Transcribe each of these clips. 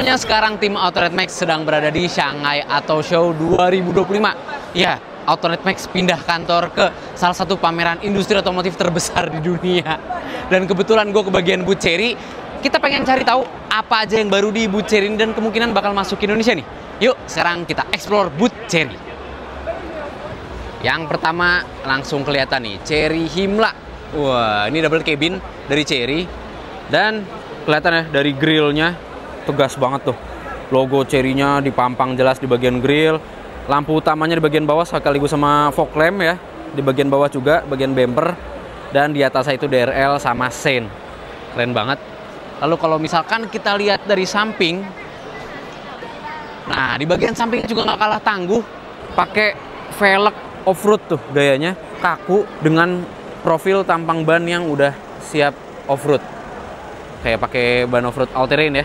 Semuanya sekarang tim Autored Max sedang berada di Shanghai Auto Show 2025. Ya, Autored Max pindah kantor ke salah satu pameran industri otomotif terbesar di dunia. Dan kebetulan gue ke bagian booth Chery. Kita pengen cari tahu apa aja yang baru di booth Chery dan kemungkinan bakal masuk ke Indonesia nih. Yuk, sekarang kita explore booth Chery. Yang pertama langsung kelihatan nih, Chery Himla. Wah, ini double cabin dari Chery. Dan kelihatan ya dari grillnya tegas banget tuh. Logo Chery-nya dipampang jelas di bagian grill. Lampu utamanya di bagian bawah sekaligus sama fog lamp ya. Di bagian bawah juga, bagian bumper. Dan di atasnya itu DRL sama Sein. Keren banget. Lalu kalau misalkan kita lihat dari samping, nah di bagian sampingnya juga nggak kalah tangguh. Pakai velg off-road tuh gayanya. Kaku dengan profil tampang ban yang udah siap off-road. Kayak pakai ban off-road all terrain ya.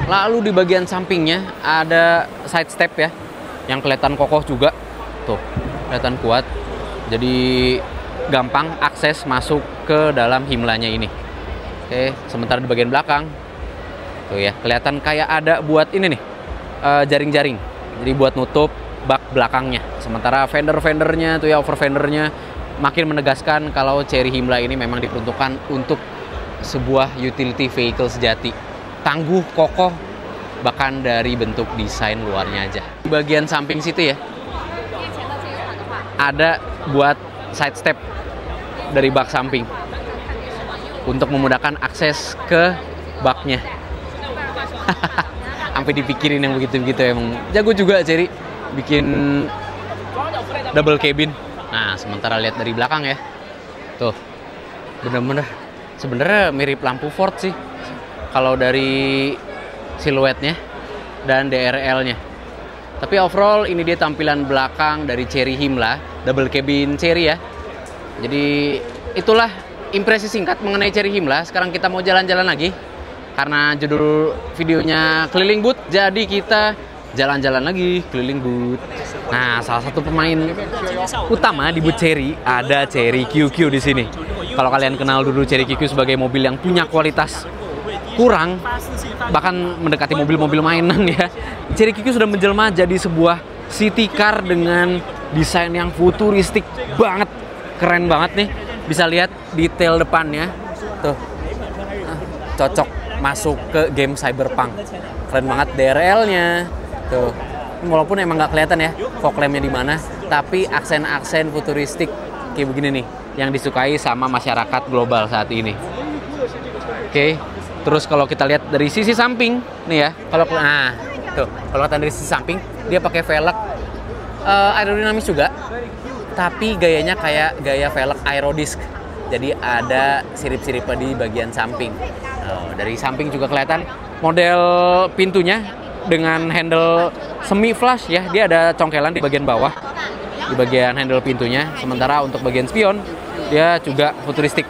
Lalu di bagian sampingnya ada side step ya, yang kelihatan kokoh juga, tuh kelihatan kuat. Jadi gampang akses masuk ke dalam Himlanya ini. Oke, sementara di bagian belakang, tuh ya kelihatan kayak ada buat ini nih, jaring-jaring. Jadi buat nutup bak belakangnya. Sementara fender-fendernya tuh ya, over fendernya makin menegaskan kalau Chery Himla ini memang diperuntukkan untuk sebuah utility vehicle sejati. Tangguh, kokoh, bahkan dari bentuk desain luarnya aja. Di bagian samping situ ya, ada buat side step dari bak samping untuk memudahkan akses ke baknya. Sampai dipikirin yang begitu-begitu, emang jago juga Chery bikin double cabin. Nah, sementara lihat dari belakang ya, tuh bener-bener sebenarnya mirip lampu Ford sih. Kalau dari siluetnya dan DRL-nya. Tapi overall ini dia tampilan belakang dari Chery Himla, double cabin Chery ya. Jadi itulah impresi singkat mengenai Chery Himla. Sekarang kita mau jalan-jalan lagi. Karena judul videonya keliling booth, jadi kita jalan-jalan lagi keliling booth. Nah, salah satu pemain utama di booth Chery ada Chery QQ di sini. Kalau kalian kenal dulu Chery QQ sebagai mobil yang punya kualitas kurang, bahkan mendekati mobil-mobil mainan ya. Chery QQ sudah menjelma jadi sebuah city car dengan desain yang futuristik banget, keren banget nih. Bisa lihat detail depannya, tuh cocok masuk ke game cyberpunk. Keren banget DRL-nya, tuh. Walaupun emang nggak kelihatan ya fog lamp-nya di mana, tapi aksen-aksen futuristik kayak begini nih yang disukai sama masyarakat global saat ini. Oke. Terus kalau kita lihat dari sisi samping nih ya, kalau kita dari sisi samping dia pakai velg aerodinamis juga, tapi gayanya kayak gaya velg aerodisc. Jadi ada sirip-siripnya di bagian samping. Dari samping juga kelihatan model pintunya dengan handle semi flush ya, dia ada congkelan di bagian bawah di bagian handle pintunya. Sementara untuk bagian spion dia juga futuristik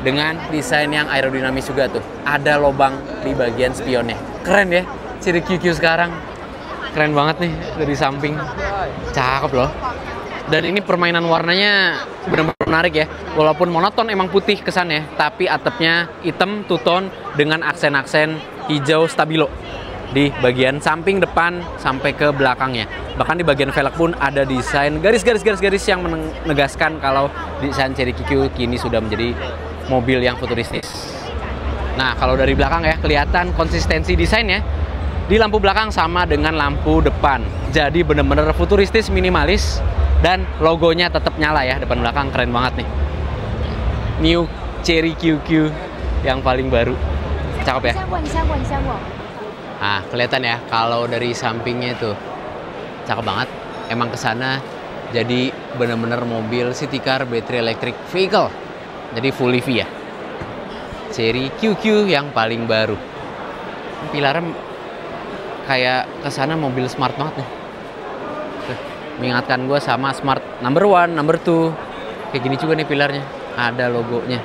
dengan desain yang aerodinamis juga tuh. Ada lubang di bagian spionnya. Keren ya, Chery QQ sekarang. Keren banget nih dari samping. Cakep loh. Dan ini permainan warnanya benar-benar menarik ya. Walaupun monoton emang putih kesannya, tapi atapnya hitam two-tone dengan aksen-aksen hijau stabilo di bagian samping depan sampai ke belakangnya. Bahkan di bagian velg pun ada desain garis-garis yang menegaskan kalau desain Chery QQ kini sudah menjadi mobil yang futuristis. Nah, kalau dari belakang ya kelihatan konsistensi desainnya. Di lampu belakang sama dengan lampu depan. Jadi bener-bener futuristis, minimalis, dan logonya tetap nyala ya depan belakang. Keren banget nih. New Chery QQ yang paling baru. Cakep ya. Nah, kelihatan ya kalau dari sampingnya itu cakep banget. Emang kesana jadi bener-bener mobil city car battery electric vehicle. Jadi full EV ya. Chery QQ yang paling baru. Pilarnya kayak kesana mobil smart banget nih. Mengingatkan gue sama Smart number 1, number 2. Kayak gini juga nih pilarnya. Ada logonya.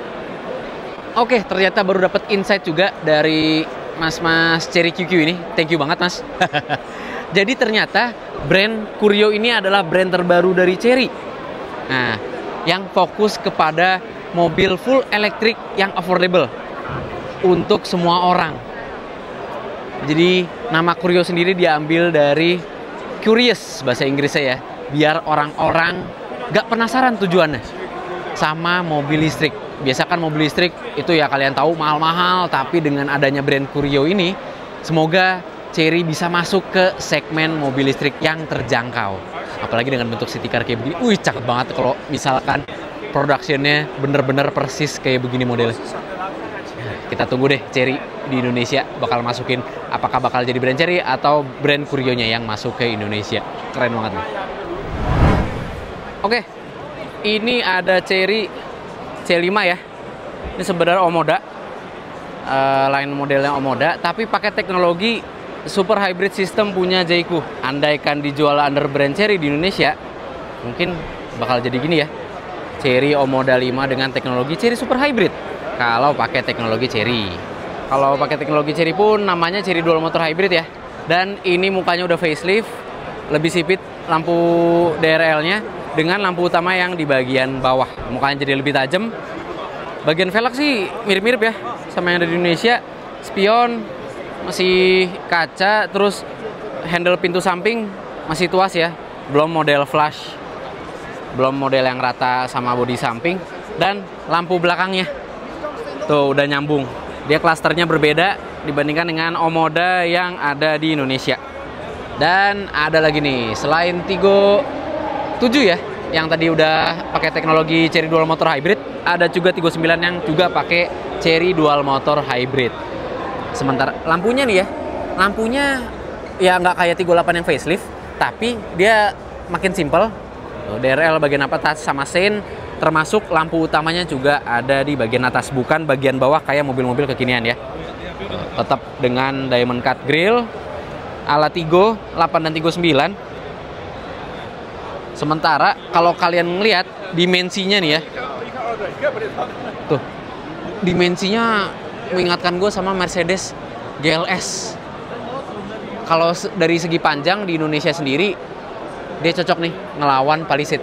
Oke, ternyata baru dapat insight juga dari mas-mas Chery QQ ini. Thank you banget mas. Jadi ternyata brand Courier ini adalah brand terbaru dari Chery. Nah, yang fokus kepada mobil full elektrik yang affordable untuk semua orang. Jadi nama Courier sendiri diambil dari curious bahasa Inggrisnya ya, biar orang-orang gak penasaran tujuannya sama mobil listrik. Biasa kan mobil listrik itu ya kalian tahu mahal-mahal, tapi dengan adanya brand Courier ini, semoga Chery bisa masuk ke segmen mobil listrik yang terjangkau. Apalagi dengan bentuk city car kayak begini, wih cakep banget kalau misalkan produksinya bener-bener persis kayak begini modelnya. Kita tunggu deh Chery di Indonesia bakal masukin, apakah bakal jadi brand Chery atau brand Courier-nya yang masuk ke Indonesia. Keren banget nih. Oke, ini ada Chery C5 ya. Ini sebenarnya Omoda, lain modelnya Omoda, tapi pakai teknologi super hybrid system punya Jayco. Andaikan dijual under brand Chery di Indonesia, mungkin bakal jadi gini ya. Chery Omoda 5 dengan teknologi Chery super hybrid. Kalau pakai teknologi Chery. Kalau pakai teknologi Chery pun namanya Chery dual motor hybrid ya. Dan ini mukanya udah facelift, lebih sipit lampu DRL-nya dengan lampu utama yang di bagian bawah. Mukanya jadi lebih tajam. Bagian velg sih mirip-mirip ya sama yang ada di Indonesia. Spion masih kaca, terus handle pintu samping masih tuas ya. Belum model flash. Belum model yang rata sama bodi samping. Dan lampu belakangnya tuh udah nyambung. Dia klasternya berbeda dibandingkan dengan Omoda yang ada di Indonesia. Dan ada lagi nih, selain Tigo 7 ya, yang tadi udah pakai teknologi Chery dual motor hybrid, ada juga Tigo 9 yang juga pakai Chery dual motor hybrid. Sementara lampunya nih ya, lampunya ya nggak kayak Tigo 8 yang facelift, tapi dia makin simple. DRL bagian atas sama sein, termasuk lampu utamanya juga ada di bagian atas, bukan bagian bawah kayak mobil-mobil kekinian ya. Tetap dengan diamond cut grill ala Tigo 8 dan Tigo 9. Sementara kalau kalian ngelihat dimensinya nih ya, tuh dimensinya mengingatkan gue sama Mercedes GLS. Kalau dari segi panjang di Indonesia sendiri, dia cocok nih ngelawan Palisade.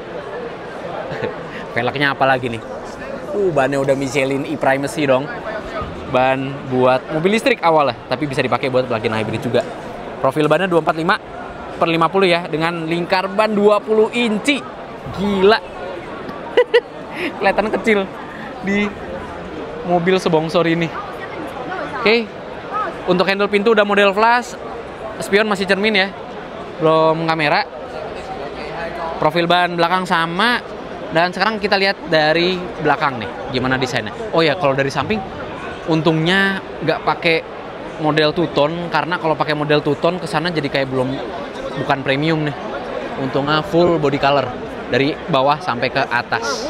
Velgnya apalagi nih? Bannya udah Michelin e-Primacy dong. Ban buat mobil listrik awalnya, tapi bisa dipakai buat plug-in hybrid juga. Profil bannya 245/50 ya, dengan lingkar ban 20 inci. Gila. Kelihatan kecil di mobil sebongsor ini. Oke. Untuk handle pintu udah model flash. Spion masih cermin ya. Belum kamera. Profil ban belakang sama. Dan sekarang kita lihat dari belakang nih, gimana desainnya. Oh ya, kalau dari samping, untungnya nggak pakai model two-tone, karena kalau pakai model two-tone kesana jadi kayak bukan premium nih. Untungnya full body color dari bawah sampai ke atas.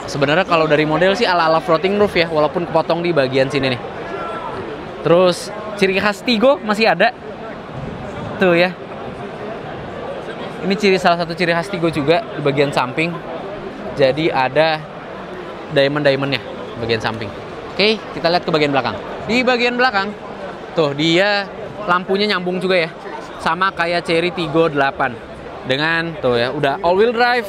Sebenarnya kalau dari model sih ala-ala floating roof ya, walaupun kepotong di bagian sini nih. Terus ciri khas Tigo masih ada, tuh ya. Ini salah satu ciri khas Tigo juga di bagian samping. Jadi ada diamond-diamondnya bagian samping. Oke, kita lihat ke bagian belakang. Di bagian belakang, tuh dia lampunya nyambung juga ya. Sama kayak Chery Tigo 8. Dengan tuh ya, udah all wheel drive,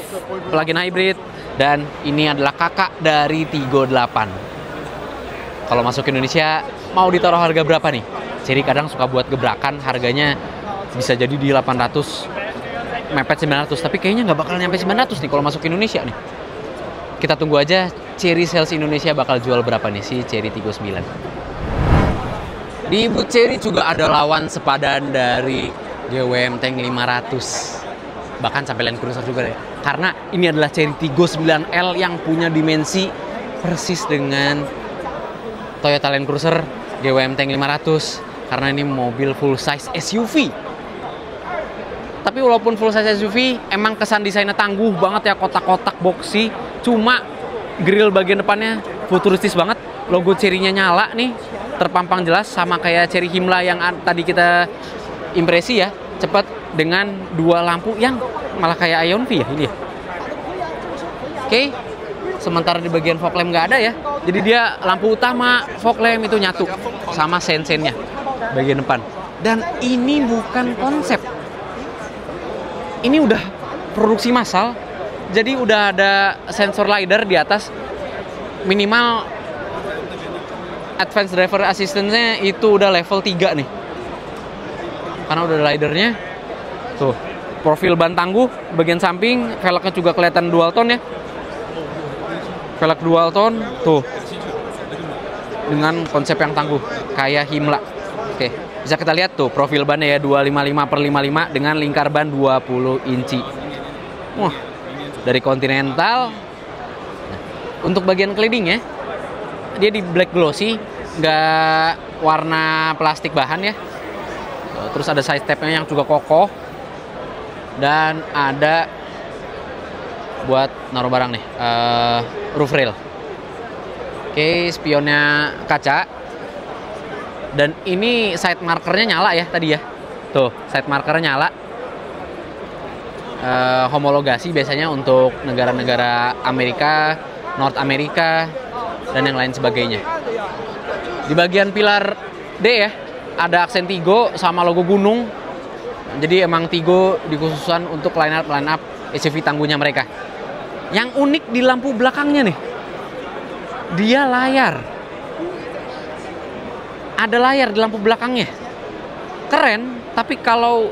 plug-in hybrid. Dan ini adalah kakak dari Tigo 8. Kalau masuk ke Indonesia, mau ditaruh harga berapa nih? Chery kadang suka buat gebrakan, harganya bisa jadi di 800. Mepet 900, tapi kayaknya nggak bakal nyampe 900 nih kalau masuk Indonesia nih. Kita tunggu aja Chery sales Indonesia bakal jual berapa nih si Chery Tigo 9. Di booth Chery juga ada lawan sepadan dari GWM Tank 500. Bahkan sampai Land Cruiser juga deh. Karena ini adalah Chery Tigo 9L yang punya dimensi persis dengan Toyota Land Cruiser GWM Tank 500. Karena ini mobil full size SUV. Tapi walaupun full size SUV, emang kesan desainnya tangguh banget ya, kotak-kotak boxy. Cuma grill bagian depannya futuristis banget. Logo Chery-nya nyala nih, terpampang jelas sama kayak Chery Himla yang tadi kita impresi ya. Cepat dengan dua lampu yang malah kayak Ion V ya ini ya. Oke, sementara di bagian fog lamp nggak ada ya. Jadi dia lampu utama, fog lamp itu nyatu sama sen-sennya bagian depan. Dan ini bukan konsep. Ini udah produksi massal, jadi udah ada sensor LiDAR di atas, minimal Advanced Driver Assistance-nya itu udah level 3 nih. Karena udah ada ridernya. Tuh, profil ban tangguh, bagian samping, velgnya juga kelihatan dual tone ya. Velg dual tone, tuh. Dengan konsep yang tangguh, kayak Himla. Oke, bisa kita lihat tuh profil bannya ya 255/55 dengan lingkar ban 20 inci. Wah, dari Continental. Untuk bagian cladding ya, dia di black glossy, nggak warna plastik bahan ya. Terus ada side stepnya yang juga kokoh. Dan ada buat naruh barang nih, roof rail. Oke, spionnya kaca. Dan ini side markernya nyala ya tadi ya. Tuh, side markernya nyala. Homologasi biasanya untuk negara-negara Amerika, North America, dan yang lain sebagainya. Di bagian pilar D ya, ada aksen Tigo sama logo gunung. Jadi emang Tigo dikhususkan untuk line up SUV tangguhnya mereka. Yang unik di lampu belakangnya nih, dia layar. Ada layar di lampu belakangnya. Keren, tapi kalau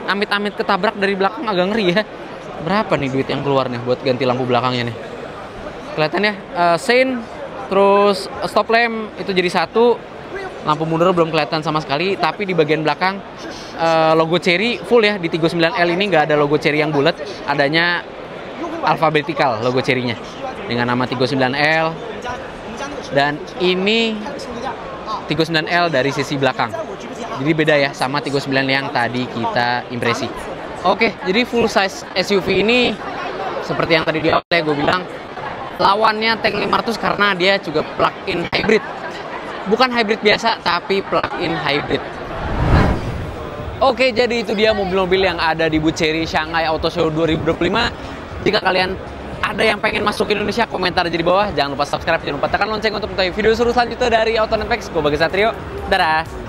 amit-amit ketabrak dari belakang agak ngeri ya. Berapa nih duit yang keluar nih buat ganti lampu belakangnya nih? Kelihatan ya, sein, terus stop lamp itu jadi satu. Lampu mundur belum kelihatan sama sekali, tapi di bagian belakang logo Chery full ya. Di Tigo 9L ini nggak ada logo Chery yang bulat, adanya alphabetical logo Chery-nya dengan nama Tigo 9L. Dan ini Tigo 9L dari sisi belakang. Jadi beda ya sama Tigo 9 yang tadi kita impresi. Oke, jadi full size SUV ini seperti yang tadi di awal ya gue bilang, lawannya Tank 500 karena dia juga plug-in hybrid. Bukan hybrid biasa, tapi plug-in hybrid. Oke, jadi itu dia mobil-mobil yang ada di booth Chery Shanghai Auto Show 2025. Jika kalian ada yang pengen masuk ke Indonesia, komentar aja di bawah. Jangan lupa subscribe, jangan lupa tekan lonceng untuk mengetahui video seru selanjutnya dari Auto Netflix. Gue Bagas Satrio, dadah!